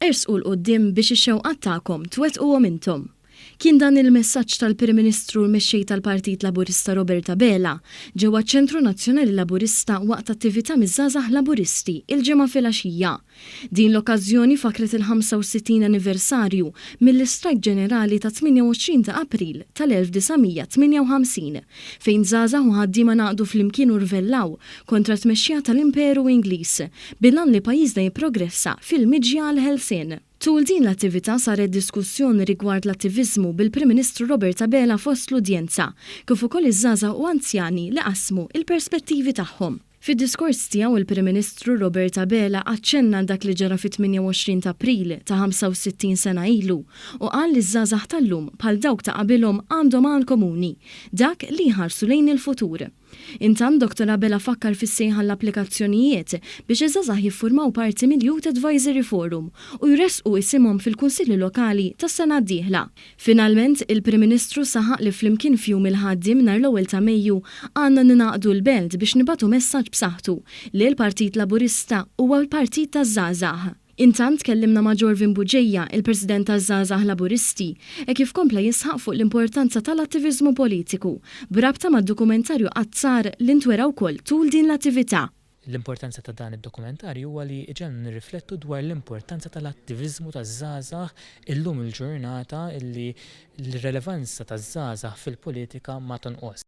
Ersqu l-qoddim biex ix-xewqat tagħkom twettquhom intom. Kien dan il-messaġġ tal-Prim Ministru l-mexxej tal-Partit Laburista Roberta Bela ġewwa ċ-Ċentru Nazzjonali Laburista waqt attività miż-żgħażagħ Laburisti il-ġimgħa filgħaxija. Din l-okkażjoni fakret il-65 anniversarju mill-Istrajk Ġenerali ta' 28 ta' April tal-1958 fejn żgħażagħ u ħaddiema naqdu flimkien u rvellaw kontra tmexxija tal-Imperu Ingliż bilan li pajjiżna jipprogressa fil-miġja l-ħelsien. Tul din l-attività saret diskussjoni rigward l-attivizmu bil-Prim Ministru Roberta Bela fost l-udjenza, kif ukoll iż-żgħażagħ u anzjani li qasmu il-perspettivi tagħhom. Fid-diskors tiegħu il-Prim Ministru Roberta Bela aċċenna dak li ġara fit-28 ta' April ta' 65 sena ilu u qal li ż-żgħażagħ tal-lum bħal dawk ta' qabilhom għandhom għan komuni, dak li jħarsu lejn il-futur. Intant Dr. Bela fakkar fis-sejħa l-applikazzjonijiet biex iż-żgħażagħ jiffurmaw parti mill-Youth Advisory Forum u jresqu isimhom fil-Kunsilli Lokali tas-sena d-dieħla. Finalment, il-Prim Ministru saħaq li flimkien fjum il-ħaddiem nhar l-ewwel ta' Mejju għandna ninaqdu l-belt biex nibagħtu messaġġ b'saħħtu li l-Partit Laburista huwa l-Partit taż-żgħażagħ. Intant kellimna ma' Jorvin Buġejja, il-President taż-żgħażagħ Laburisti, kif kompla jisħaq fuq l-importanza tal-attivizmu politiku b'rabta mad-dokumentarju qatt-sar li ntwera wkoll tul din l-attività. L-importanza ta' dan id-dokumentarju huwa li ġenna nirriflettu dwar l-importanza tal-attivizmu taż-żgħażagħ illum il-ġurnata illi l-relevanza taż-żgħażagħ fil-politika ma tonqos.